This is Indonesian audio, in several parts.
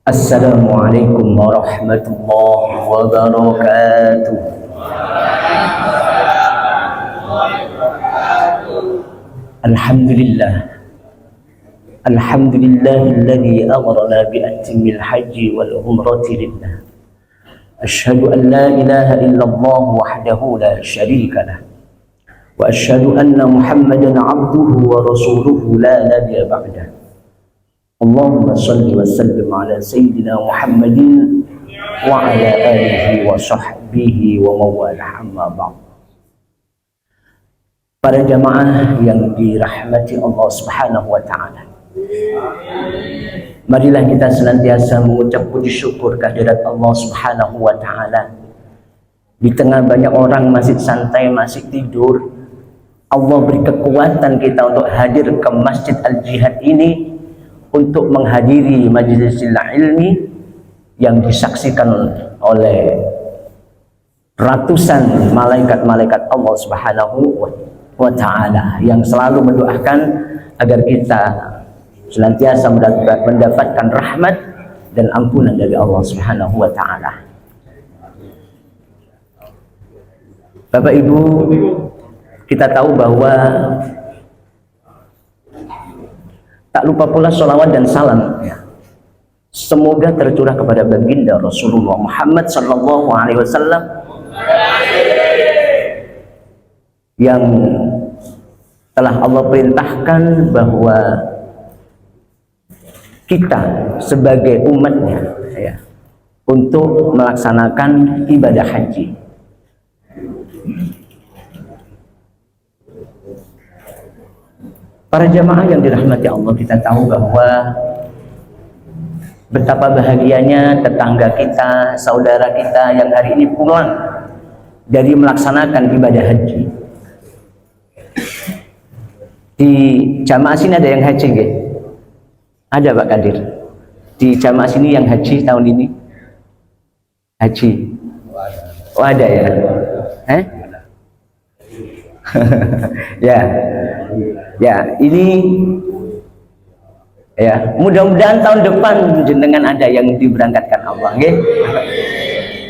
Assalamualaikum warahmatullahi wabarakatuh. Alhamdulillah. Alhamdulillahilladzi amarna bi atimil haji wal umrati lillah. Asyhadu an la ilaha illallah wahdahu la syarika lah. Wa asyhadu anna Muhammadan abduhu wa rasuluhu la nabiyya ba'dah. Allahumma salli wa sallim ala sayyidina Muhammadin wa ala alihi wa sahbihi wa mawalah, amma ba'd. Para jamaah yang dirahmati Allah Subhanahu wa taala, marilah kita senantiasa mengucap puji syukur kehadirat Allah Subhanahu wa taala. Di tengah banyak orang masih santai, masih tidur, Allah beri kekuatan kita untuk hadir ke Masjid Al-Jihad ini untuk menghadiri majelis ilmi yang disaksikan oleh ratusan malaikat-malaikat Allah Subhanahu wa taala yang selalu mendoakan agar kita senantiasa mendapatkan rahmat dan ampunan dari Allah Subhanahu wa taala. Bapak Ibu, kita tahu bahwa tak lupa pula sholawat dan salam semoga tercurah kepada baginda Rasulullah Muhammad sallallahu alaihi wasallam yang telah Allah perintahkan bahwa kita sebagai umatnya untuk melaksanakan ibadah haji. Para jamaah yang dirahmati Allah, kita tahu bahwa betapa bahagianya tetangga kita, saudara kita yang hari ini pulang dari melaksanakan ibadah haji. Di jamaah sini ada yang haji nggih? Ada Pak Kadir? Di jamaah sini yang haji tahun ini? Haji? Oh ada ya? Ya, ini ya, mudah-mudahan tahun depan jenengan ada yang diberangkatkan Allah, okay?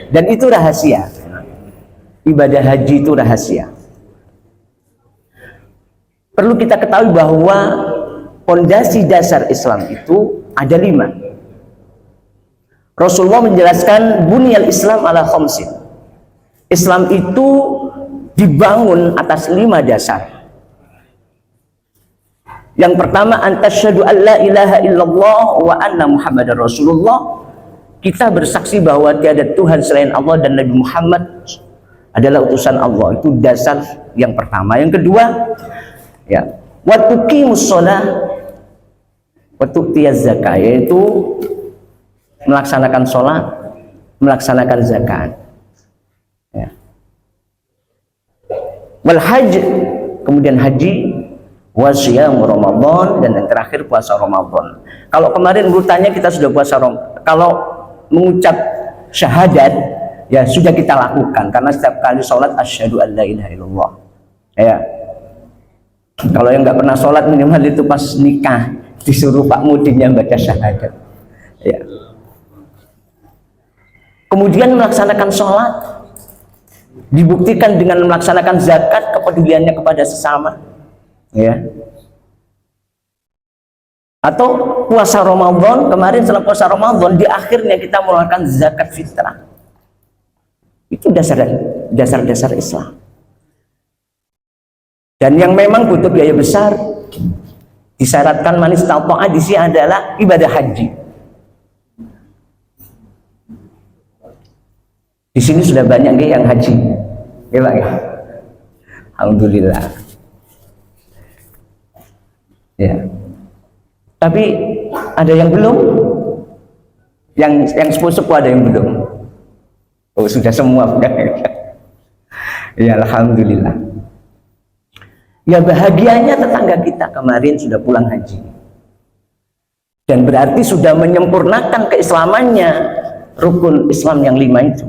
Dan itu rahasia. Ibadah haji itu rahasia. Perlu kita ketahui bahwa pondasi dasar Islam itu ada 5. Rasulullah menjelaskan bunyal Islam ala khamsin. Islam itu dibangun atas 5 dasar. Yang pertama, antasyhadu an la ilaha illallah wa anna Muhammadar Rasulullah. Kita bersaksi bahwa tiada Tuhan selain Allah dan Nabi Muhammad adalah utusan Allah. Itu dasar yang pertama. Yang kedua, ya, wa tuqimus shalah wa tu'tiyaz zakah, yaitu melaksanakan sholat, melaksanakan zakat. Ya. Wal hajj, kemudian haji, wasyam Ramadan, dan yang terakhir puasa Ramadan. Kalau kemarin bertanya kita sudah puasa Ramadan, kalau mengucap syahadat ya sudah kita lakukan karena setiap kali sholat asyhadu an la ilaha illallah. Ya. Kalau yang nggak pernah sholat minimal itu pas nikah disuruh Pak Mudinnya baca syahadat. Ya. Kemudian melaksanakan sholat dibuktikan dengan melaksanakan zakat, kepeduliannya kepada sesama. Ya. Atau puasa Ramadan, kemarin setelah puasa Ramadan di akhirnya kita mengeluarkan zakat fitrah. Itu dasar-dasar Islam. Dan yang memang butuh biaya besar, disyaratkan man istata'a di sini adalah ibadah haji. Di sini sudah banyak yang haji. Ya Pak ya. Alhamdulillah. Ya. Tapi ada yang belum, yang sepuh-sepuh ada yang belum. Oh sudah semua. Ya alhamdulillah. Ya bahagianya tetangga kita kemarin sudah pulang haji. Dan berarti sudah menyempurnakan keislamannya, rukun Islam yang 5 itu.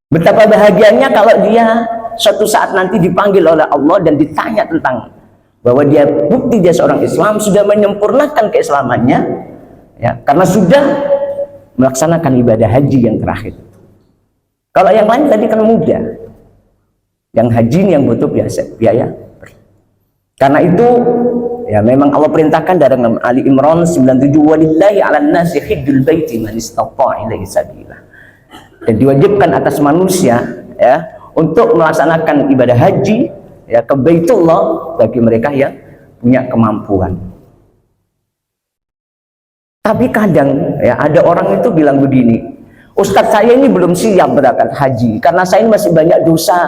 Betapa bahagianya kalau dia suatu saat nanti dipanggil oleh Allah dan ditanya tentang bahwa dia bukti dia seorang Islam, sudah menyempurnakan keislamannya, ya, karena sudah melaksanakan ibadah haji yang terakhir. Kalau yang lain tadi kan mudah, yang haji ini yang butuh biaya. Karena itu ya memang Allah perintahkan dalam Ali Imran 97, walillahi 'alan nasi hajjul baiti man istata'a ilaihi sabila. Dan diwajibkan atas manusia ya untuk melaksanakan ibadah haji ya ke Baitullah bagi mereka yang punya kemampuan. Tapi kadang ya ada orang itu bilang begini, Ustadz saya ini belum siap berangkat haji karena saya ini masih banyak dosa.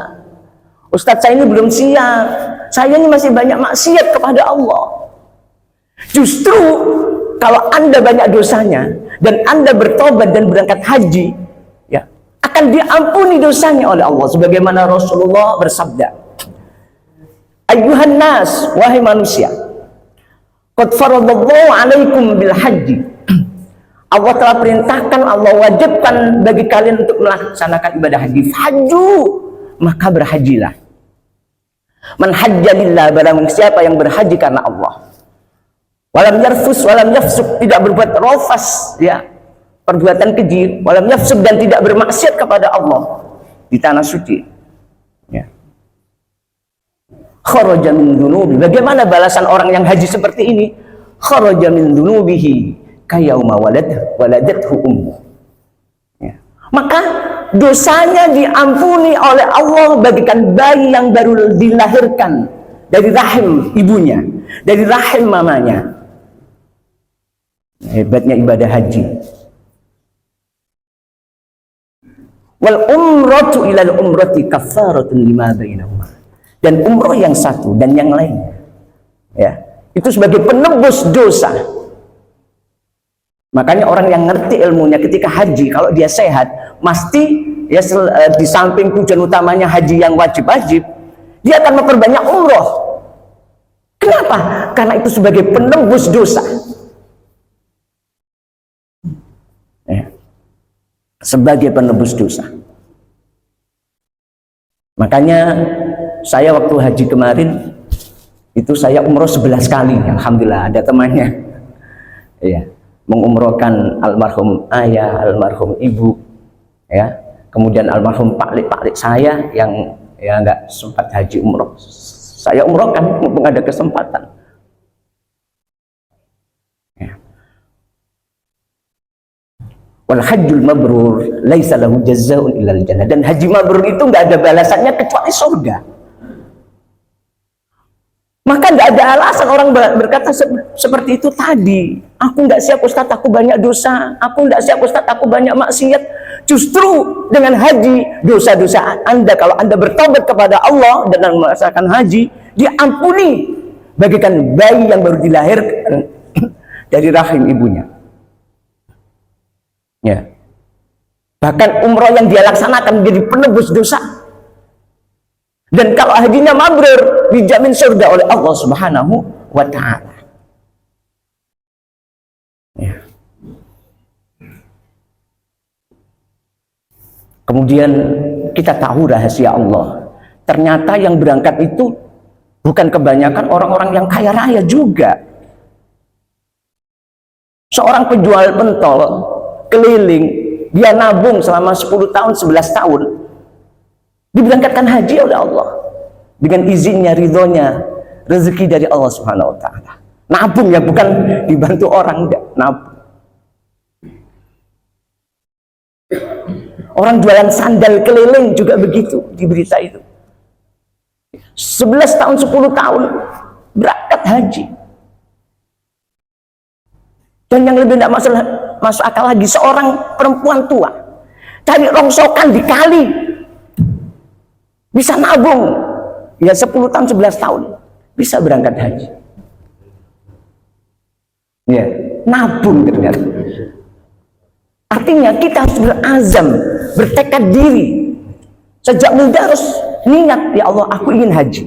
Ustadz saya ini belum siap, saya ini masih banyak maksiat kepada Allah. Justru kalau Anda banyak dosanya dan Anda bertobat dan berangkat haji, ya akan diampuni dosanya oleh Allah. Sebagaimana Rasulullah bersabda, Ayyuhan nas, wahai manusia, qad faradallahu alaikum bil haji. Allah telah perintahkan, Allah wajibkan bagi kalian untuk melaksanakan ibadah haji. Haju, maka berhajilah. Man hajjalillah, barang siapa yang berhaji karena Allah. Walam yarfus, walam yafsuk, tidak berbuat rofas, ya, perbuatan keji. Walam yafsuk, dan tidak bermaksiat kepada Allah di tanah suci. Ya. Kharaja min dunubi. Bagaimana balasan orang yang haji seperti ini? Kharaja min dunubihi kayauma waladathu ummu. Ya. Maka dosanya diampuni oleh Allah bagikan bayi yang baru dilahirkan dari rahim ibunya, dari rahim mamanya. Hebatnya ibadah haji. Wal umratu ilal umrati kafaratun lima bainahuma. Dan umroh yang satu dan yang lain, ya, itu sebagai penebus dosa. Makanya orang yang ngerti ilmunya ketika haji, kalau dia sehat, mesti ya di samping tujuan utamanya haji yang wajib-wajib, dia akan memperbanyak umroh. Kenapa? Karena itu sebagai penebus dosa. Ya. Sebagai penebus dosa. Makanya saya waktu haji kemarin itu saya umroh 11 kali, alhamdulillah ada temannya. Ya. Mengumrohkan almarhum ayah, almarhum ibu, ya, kemudian almarhum paklik saya yang ya nggak sempat haji umroh, saya umrohkan mumpung ada kesempatan. Ya. Wal hajjul mabrur laisa lahu jazaa'un illal jannah. Dan haji mabrur itu nggak ada balasannya kecuali surga. Maka nggak ada alasan orang berkata seperti itu tadi. Aku nggak siap Ustadz, aku banyak dosa. Aku nggak siap Ustadz, aku banyak maksiat. Justru dengan haji, dosa-dosa Anda, kalau Anda bertobat kepada Allah dan melaksanakan haji, diampuni bagikan bayi yang baru dilahirkan dari rahim ibunya. Ya. Bahkan umroh yang dia laksanakan menjadi penebus dosa. Dan kalau hajinya mabrur, dijamin surga oleh Allah Subhanahu wa ta'ala. Ya. Kemudian kita tahu rahasia Allah. Ternyata yang berangkat itu bukan kebanyakan orang-orang yang kaya raya juga. Seorang penjual pentol keliling, dia nabung selama 10 tahun, 11 tahun. Diberangkatkan haji oleh Allah dengan izinnya, ridhonya, rezeki dari Allah Subhanahu wa ta'ala. Nabung ya, bukan dibantu orang, enggak, nabung. Orang jualan sandal keliling juga begitu di berita itu. 11 tahun, 10 tahun berangkat haji. Dan yang lebih tidak masuk akal lagi, seorang perempuan tua cari rongsokan di kali, bisa nabung ya 10 tahun, 11 tahun bisa berangkat haji. Ya, nabung ternyata. Artinya kita harus berazam, bertekad diri. Sejak muda harus niat, ya Allah, aku ingin haji.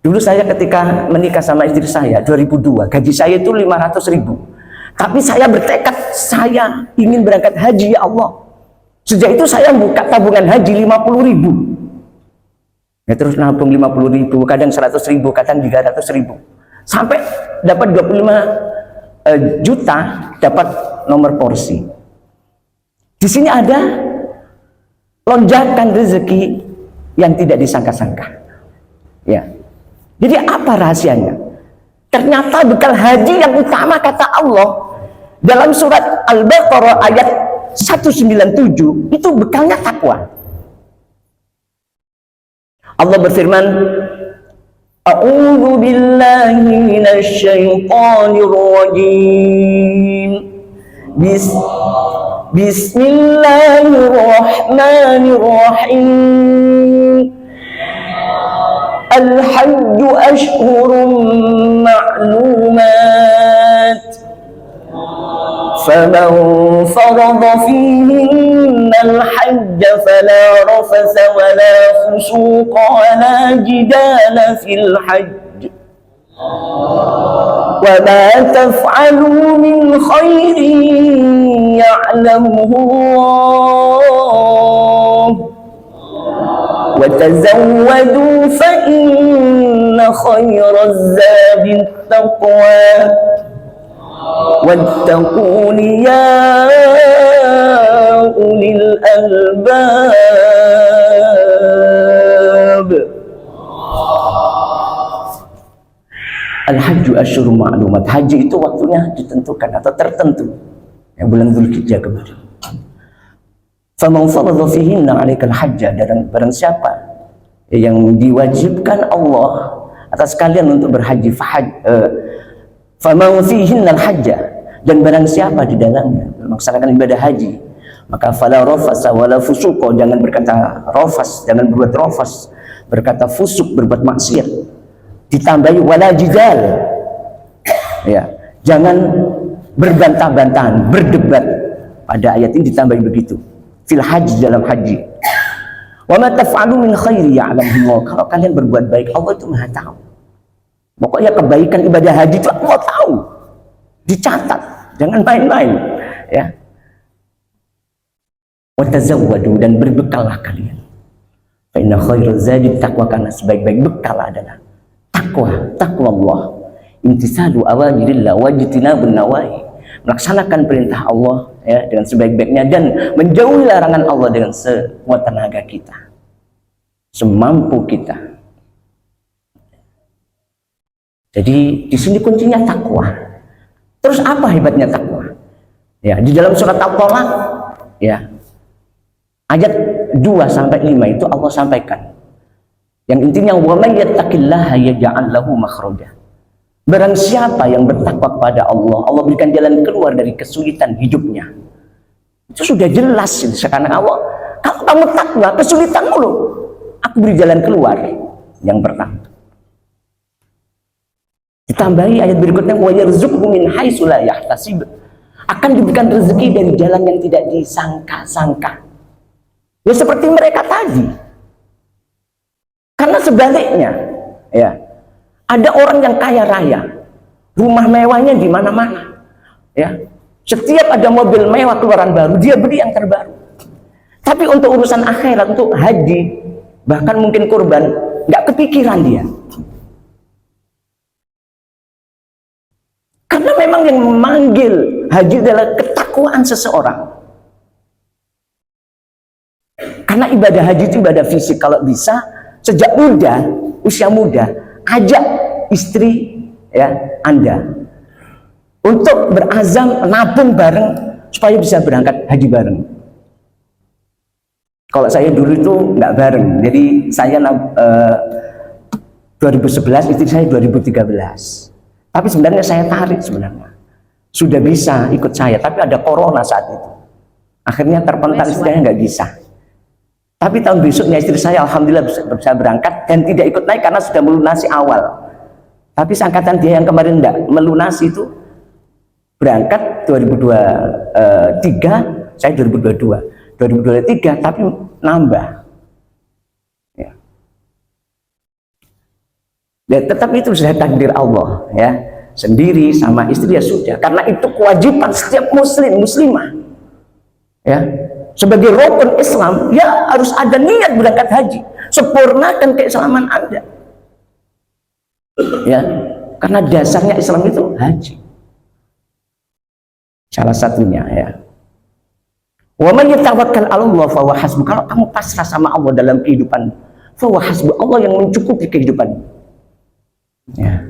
Dulu saya ketika menikah sama istri saya 2002, gaji saya itu 500.000. Tapi saya bertekad, saya ingin berangkat haji, ya Allah. Sejak itu saya buka tabungan haji 50.000. Ya, terus nabung 50.000, kadang 100.000, kadang 300.000. Sampai dapat 25 juta dapat nomor porsi. Di sini ada lonjakan rezeki yang tidak disangka-sangka. Ya. Jadi apa rahasianya? Ternyata bekal haji yang utama kata Allah dalam surat Al-Baqarah ayat 197 itu bekalnya takwa. Allah berfirman, A'udzu billahi minasy syaithanir rajim. Bismillahirrahmanirrahim. Al-hajju ashhurun ma'lumat. فمن فرض فيهن الحج فلا رفث ولا فسوق ولا جدال في الحج وما تفعلوا من خير يعلمه الله وتزودوا فإن خير الزاد التقوى واتقون يا أولي الألباب. Al-hajju asyhurun ma'lumat. Haji itu waktunya ditentukan atau tertentu. Yang bulan Dzulhijjah kemarin. Faman faradha fihinna 'alaikal hajja, dan barang siapa yang diwajibkan Allah atas kalian untuk berhaji, faman fihinnal hajja, dan barang siapa di dalamnya melaksanakan ibadah haji, maka fala rafasa wala fusuqa, jangan berkata rafas, jangan berbuat rafas, berkata fusuk, berbuat maksiat, ditambahi wala jidal, ya, jangan berbantah-bantahan, berdebat. Pada ayat ini ditambahi begitu, fil haji, dalam haji. Wa ma taf'alu min khairi ya'lamuhu, kalau kalian berbuat baik Allah itu Maha tahu. Pokoknya kebaikan ibadah haji itu Allah tahu, dicatat, jangan main-main, ya. Wa tazawwadu, dan berbekallah kalian. Fa inna khairaz zadi taqwa, karena sebaik-baik bekal adalah takwa Allah. Imtisalu awamirillah wajtinabun nawahi, melaksanakan perintah Allah, ya, dengan sebaik-baiknya, dan menjauhi larangan Allah dengan sekuat tenaga kita, semampu kita. Jadi di sini kuncinya takwa. Terus apa hebatnya takwa? Ya, di dalam surat At-Thalaq, ya, ayat 2 sampai 5 itu Allah sampaikan. Yang intinya, wa may yattaqillaha yaj'al lahu makhraja. Barang siapa yang bertakwa kepada Allah, Allah berikan jalan keluar dari kesulitan hidupnya. Itu sudah jelas sekarang Allah. Kalau kamu takwa, kesulitan mulu, aku beri jalan keluar. Yang pertama. Ditambahi ayat berikutnya, wa yarzuqhu min haitsu la yahtasib, akan diberikan rezeki dari jalan yang tidak disangka-sangka. Ya seperti mereka tadi. Karena sebaliknya, ya, ada orang yang kaya raya, rumah mewahnya di mana-mana, ya, setiap ada mobil mewah keluaran baru dia beli yang terbaru. Tapi untuk urusan akhirat, untuk haji, bahkan mungkin kurban, nggak kepikiran dia. Karena memang yang memanggil haji adalah ketakwaan seseorang. Karena ibadah haji itu ibadah fisik. Kalau bisa sejak muda, usia muda, ajak istri, ya, Anda untuk berazam nabung bareng supaya bisa berangkat haji bareng. Kalau saya dulu itu nggak bareng, jadi saya 2011, istri saya 2013. Tapi sebenarnya saya tarik sebenarnya. Sudah bisa ikut saya, tapi ada corona saat itu. Akhirnya terpental, istilahnya nggak bisa. Tapi tahun besoknya istri saya alhamdulillah bisa berangkat dan tidak ikut naik karena sudah melunasi awal. Tapi seangkatan dia yang kemarin enggak melunasi itu berangkat 2023, saya 2023, tapi nambah. Ya, tetapi itu sudah takdir Allah, ya, sendiri sama istri ya sudah, karena itu kewajiban setiap muslim muslimah, ya, sebagai rukun Islam, ya harus ada niat berangkat haji, sempurnakan keislaman Anda, ya, karena dasarnya Islam itu haji. Salah satunya ya. Wa man yatawakkal 'ala Allah fa huwa hasbuh. Kalau kamu pasrah sama Allah dalam kehidupan, fa huwa hasbuh, Allah yang mencukupi kehidupan. Ya.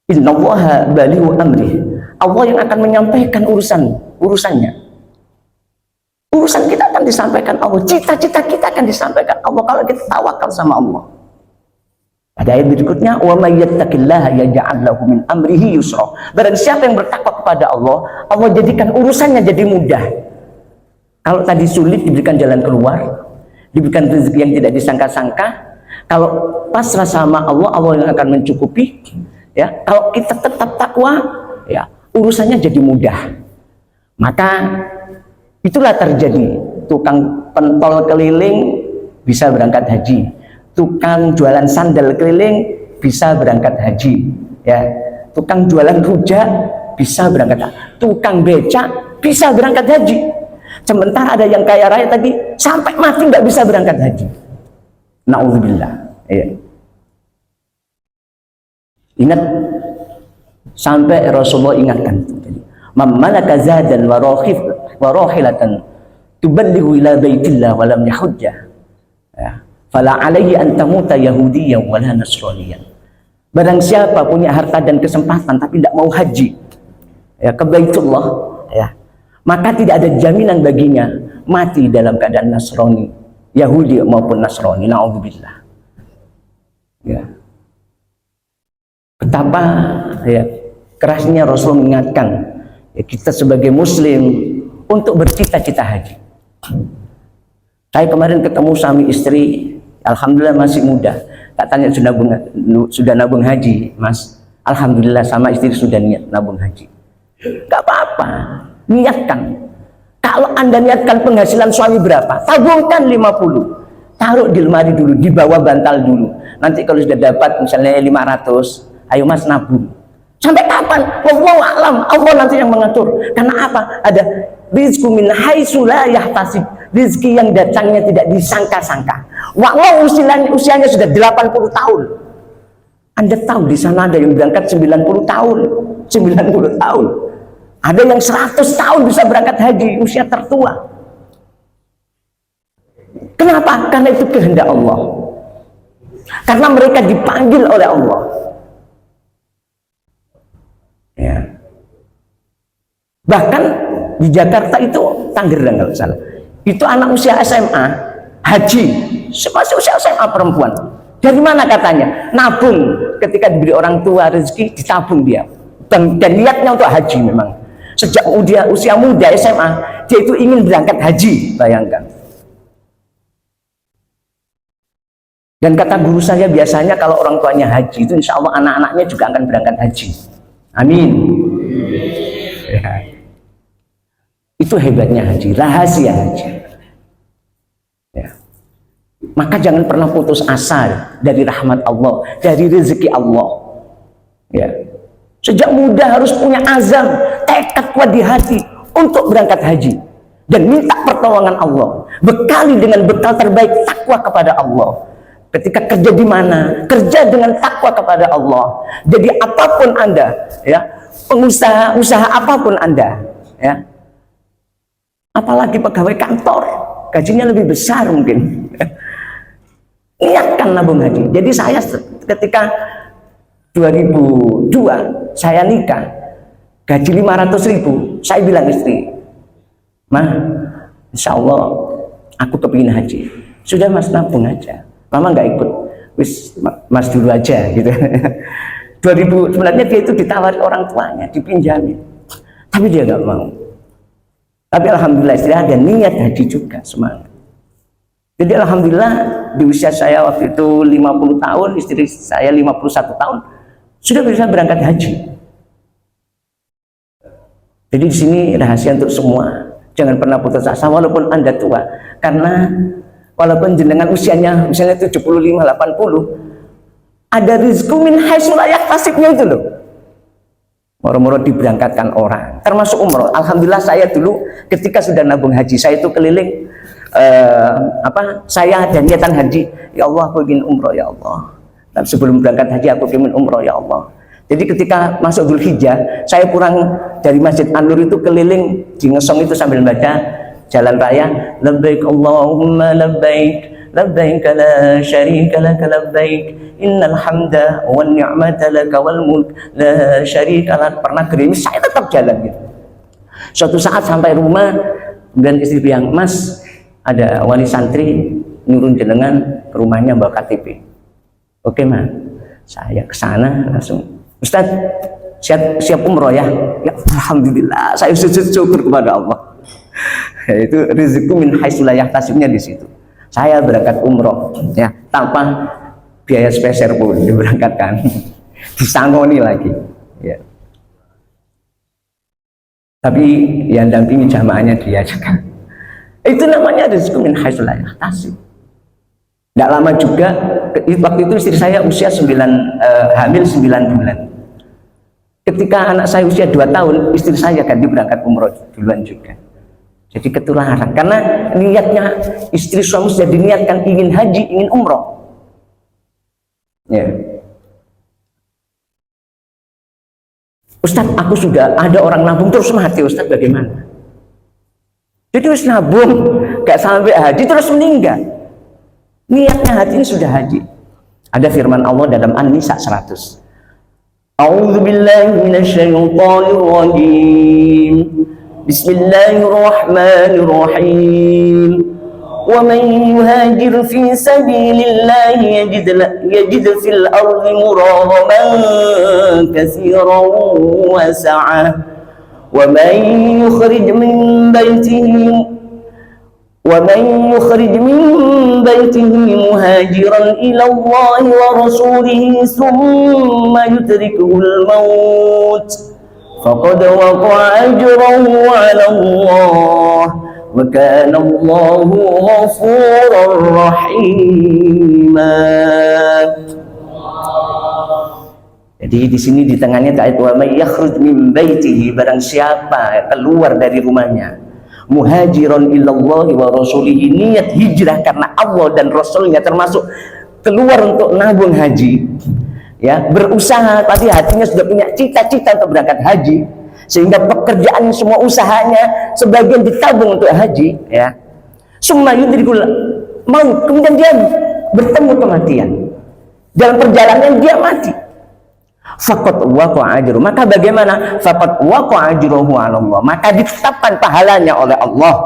Innallaha balighu amri. Allah yang akan menyampaikan urusannya. Urusan kita akan disampaikan Allah, cita-cita kita akan disampaikan Allah kalau kita tawakal sama Allah. Pada ayat berikutnya, wa may yattaqillaha yaj'al lahu min amrihi yusra. Barang siapa yang bertakwa kepada Allah, Allah jadikan urusannya jadi mudah. Kalau tadi sulit, diberikan jalan keluar, diberikan rezeki yang tidak disangka-sangka. Kalau pasrah sama Allah, Allah yang akan mencukupi. Ya, kalau kita tetap takwa, ya urusannya jadi mudah. Maka itulah terjadi. Tukang pentol keliling bisa berangkat haji, tukang jualan sandal keliling bisa berangkat haji, ya, tukang jualan rujak bisa berangkat haji, tukang becak bisa berangkat haji. Sementara ada yang kaya raya tadi sampai mati nggak bisa berangkat haji. Na'udzubillah. Ya. Ingat, sampai Rasulullah ingatkan, man malaka zadan wa rahilatan tuballighu ila baitillah wa lam yahujjah, ya, fala alaihi an tamuta yahudiyyan wa la nasraniyan. Barang siapa punya harta dan kesempatan tapi tidak mau haji, ya, ke Baitullah, ya, maka tidak ada jaminan baginya mati dalam keadaan Nasrani, Yahudi maupun Nasrani. Na'udzubillah. Ya. Betapa ya kerasnya Rasul mengingatkan ya, kita sebagai Muslim untuk bercita-cita haji. Saya kemarin ketemu suami istri, alhamdulillah masih muda. Tak tanya sudah nabung haji, Mas. Alhamdulillah sama istri sudah niat nabung haji. Gak apa-apa, niatkan. Kalau Anda niatkan penghasilan suami berapa, tabungkan 50. Taruh di lemari dulu, di bawah bantal dulu. Nanti kalau sudah dapat misalnya 500, ayo Mas nabung. Sampai kapan? Wallahu a'lam. Allah nanti yang mengatur. Karena apa? Ada rizqu min haitsu la yahtasib. Rizki yang datangnya tidak disangka-sangka. Wallahu usianya sudah 80 tahun. Anda tahu di sana ada yang berangkat 90 tahun, 90 tahun. Ada yang 100 tahun bisa berangkat haji, usia tertua. Kenapa? Karena itu kehendak Allah. Karena mereka dipanggil oleh Allah. Ya. Bahkan di Jakarta itu, Tangerang kalau salah, itu anak usia SMA haji, masih usia SMA perempuan. Dari mana katanya? Nabung. Ketika diberi orang tua rezeki, ditabung dia. Dan niatnya untuk haji memang. Sejak usia muda SMA, dia itu ingin berangkat haji, bayangkan. Dan kata guru saya, biasanya kalau orang tuanya haji itu insya Allah anak-anaknya juga akan berangkat haji. Amin. Ya. Itu hebatnya haji, rahasia haji. Ya. Maka jangan pernah putus asa dari rahmat Allah, dari rezeki Allah. Ya. Sejak muda harus punya azam, tekad kuat di hati untuk berangkat haji dan minta pertolongan Allah. Bekali dengan bekal terbaik takwa kepada Allah. Ketika kerja di mana, kerja dengan takwa kepada Allah. Jadi apapun Anda, ya, usaha apapun Anda, ya, apalagi pegawai kantor, gajinya lebih besar mungkin. Niatkan nabung haji. Jadi saya ketika 2002 saya nikah, gaji 500.000, saya bilang istri, "Mah, insya Allah aku kepingin haji." Sudah Mas, nabung aja. Mama nggak ikut, wis Mas dulu aja gitu. 2000 sebenarnya dia itu ditawari orang tuanya, dipinjamin, tapi dia nggak mau. Tapi alhamdulillah istri ada niat haji juga, semangat. Jadi alhamdulillah di usia saya waktu itu 50 tahun, istri saya 51 tahun sudah bisa berangkat haji. Jadi di sini rahasia untuk semua, jangan pernah putus asa walaupun Anda tua, karena walaupun jenengan usianya misalnya 75, 80, ada rizku min haitsu la yahtasibnya itu loh. Moro-moro diberangkatkan orang, termasuk umroh. Alhamdulillah saya dulu ketika sudah nabung haji, saya itu keliling, saya ada niatan haji, ya Allah aku ingin umroh ya Allah. Dan sebelum berangkat haji aku ingin umroh ya Allah. Jadi ketika masuk Dzulhijjah, saya pulang dari Masjid An-Nur itu keliling di Ngesong itu sambil baca jalan raya, labbaik Allahumma labbaik, labbaik la syarika lak labbaik, innal hamda wan ni'mata lak wal mulk la syarika lak. Pernah gerimis, saya tetap jalan gitu. Suatu saat sampai rumah, kemudian istri bilang, "Mas, ada wali santri nyuruh jenengan ke rumahnya bawa KTP." Oke, Mas. Saya ke sana langsung, "Ustaz, siap umroh ya?" Ya, alhamdulillah, saya sujud syukur kepada Allah. Itu rezeki min haitsu la yahtasibnya di situ. Saya berangkat umroh ya, tanpa biaya spesial pun diberangkatkan. Disangoni lagi ya. Tapi yang dampingi jamaahnya dia juga. Itu namanya rezeki min haitsu la yahtasib. Tidak lama juga, waktu itu istri saya usia hamil 9 bulan. Ketika anak saya usia 2 tahun, istri saya ganti berangkat umroh duluan juga. Jadi ketularan, karena niatnya istri suami sudah diniatkan ingin haji, ingin umroh. Ya. Ustadz, aku sudah ada orang nabung terus mati, Ustadz, bagaimana? Jadi harus nabung, gak sampai haji terus meninggal. Niatnya hati ini sudah haji. Ada firman Allah dalam An-Nisa 100. A'udzu billahi minasyaitonir rajim. Bismillahirrahmanirrahim. Wa man yuhajir fi sabilillahi yajid fil ardi muragaman katsiran wa sa'ah. Wa man yukhrij min baytihi ومن يخرج من بيته مهاجرا إلى الله ورسوله ثم يدركه الموت فقد وقع أجره على الله وكان الله غفورا رحيما. Jadi di sini di tengahnya ayat wa may yakhruj min baitihi, barang siapa keluar dari rumahnya, muhajiron ilallahi wa rasulihi, niat hijrah karena Allah dan Rasulnya, termasuk keluar untuk nabung haji ya, berusaha, tapi hatinya sudah punya cita-cita untuk berangkat haji, sehingga pekerjaan semua usahanya sebagian ditabung untuk haji ya. Summa yudrikul maut, kemudian dia bertemu kematian, dalam perjalanan dia mati. Faqad waqa'a ajruhu, maka bagaimana? Faqad waqa'a ajruhu 'ala Allah, maka ditetapkan pahalanya oleh Allah.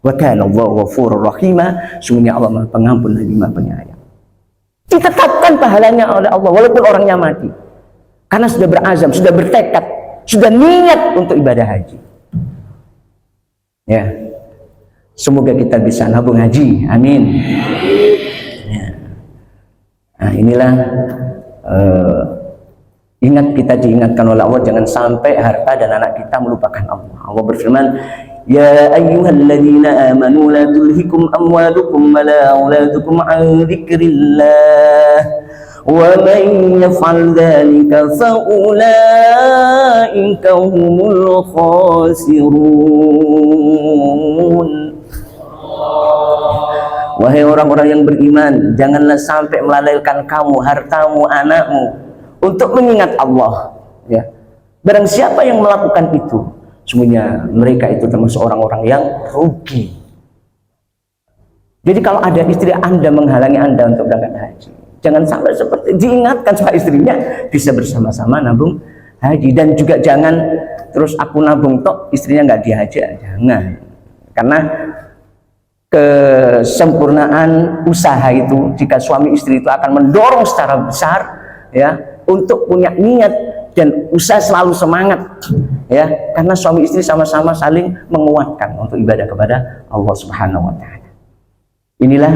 Wa kana Allahu ghafurur rahima, sungguhnya Allah Maha Pengampun lagi Maha Penyayang. Ditetapkan pahalanya oleh Allah walaupun orangnya mati, karena sudah berazam, sudah bertekad, sudah niat untuk ibadah haji. Ya, semoga kita bisa nabung haji, amin. Ya. Nah, inilah ingat, kita diingatkan oleh Allah jangan sampai harta dan anak kita melupakan Allah. Allah berfirman, ya ayyuhalladzina amanu la tulhikum amwalukum wa la auladukum an dzikrillah wa man yaf'al dzalika fa ulaika humul khasirun. Wahai orang-orang yang beriman, janganlah sampai melalaikan kamu hartamu, anakmu untuk mengingat Allah ya. Barang siapa yang melakukan itu, semuanya mereka itu termasuk orang-orang yang rugi. Jadi kalau ada istri Anda menghalangi Anda untuk berangkat haji, jangan sampai seperti diingatkan sama istrinya bisa bersama-sama nabung haji. Dan juga jangan terus aku nabung tok istrinya nggak diajak, jangan. Karena kesempurnaan usaha itu, jika suami istri itu akan mendorong secara besar ya untuk punya niat dan usaha selalu semangat ya, karena suami istri sama-sama saling menguatkan untuk ibadah kepada Allah Subhanahu wa taala. Inilah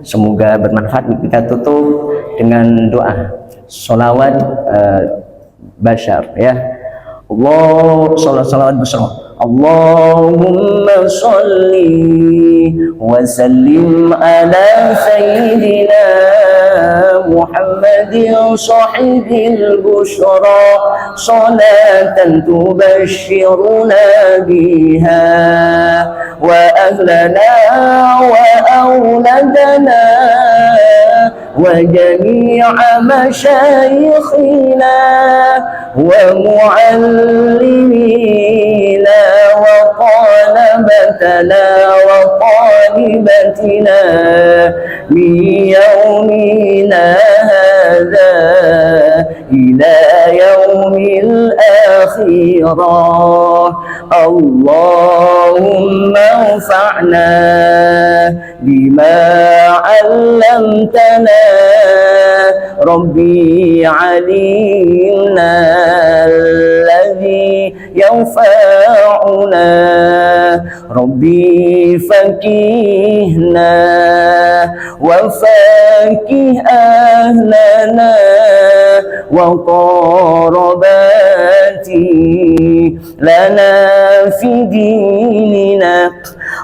semoga bermanfaat. Kita tutup dengan doa sholawat basyar ya. Allah salawat bersama اللهم صل وسلم على سيدنا محمد صاحب البشرى صلاة تبشرنا بها وأهلنا وأولادنا وجميع مشايخنا ومعلمينا وطالبتنا وطالبتنا من يومنا هذا إلى يوم الآخرة. اللهم انفعنا بما علمتنا ربي علمنا الذي ينفعنا ربي فقهنا وفقه أهلنا وقرباتي لنا في ديننا.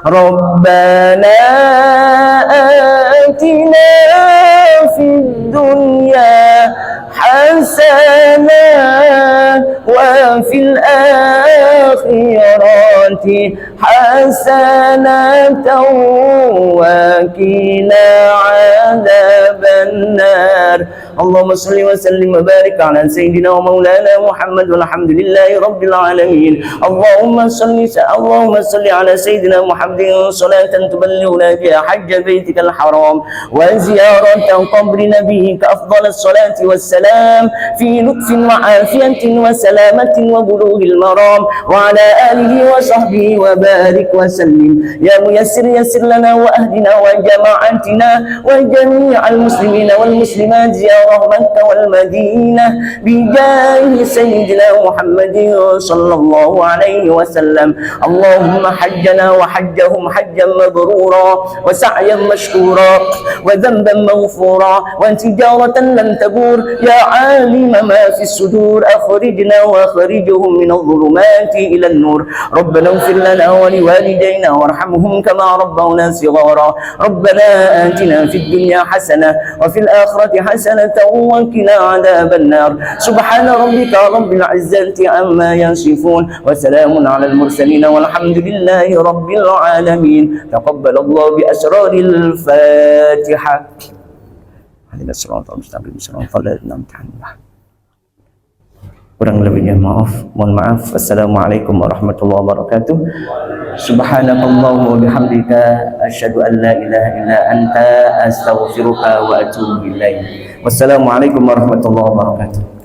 ربنا آتنا في الدنيا حسنة وفي الآخرة حسنة وقنا عذاب النار. اللهم صل وسلم وبارك على سيدنا ومولانا محمد والحمد لله رب العالمين. اللهم صل على سيدنا محمد صلاة تبلغنا بها حج بيتك الحرام وزيارة قبر نبيك أفضل الصلاة والسلام في لطف وعافية وسلامة وبلوغ المرام وعلى آله وصحبه وبارك وسلم. يا ميسر يسر لنا وأهدنا وجماعتنا وجميع المسلمين والمسلمات زيارة مكة والمدينة بجاه سيدنا محمد صلى الله عليه وسلم. اللهم حجنا وحجهم حجا مبرورا وسعيا مشكورا وذنبا مغفورا وتجارة لن تبور. يا عالم ما في الصدور أخرجنا وأخرجهم من الظلمات إلى النور. ربنا اغفر لنا ولوالدينا وارحمهم كما ربونا صغارا. ربنا آتنا في الدنيا حسنة وفي الآخرة حسنة وقنا عذاب النار. سبحان ربك رب العزة عما يصفون وسلام على المرسلين والحمد لله رب العالمين. تقبل الله بأسرار الفاتحة. Kurang lebihnya mohon maaf. Wassalamualaikum warahmatullahi wabarakatuh. Subhanakallahumma wa bihamdika asyhadu an la ilaha illa anta astaghfiruka wa atubu ilaik. Wassalamualaikum warahmatullahi wabarakatuh.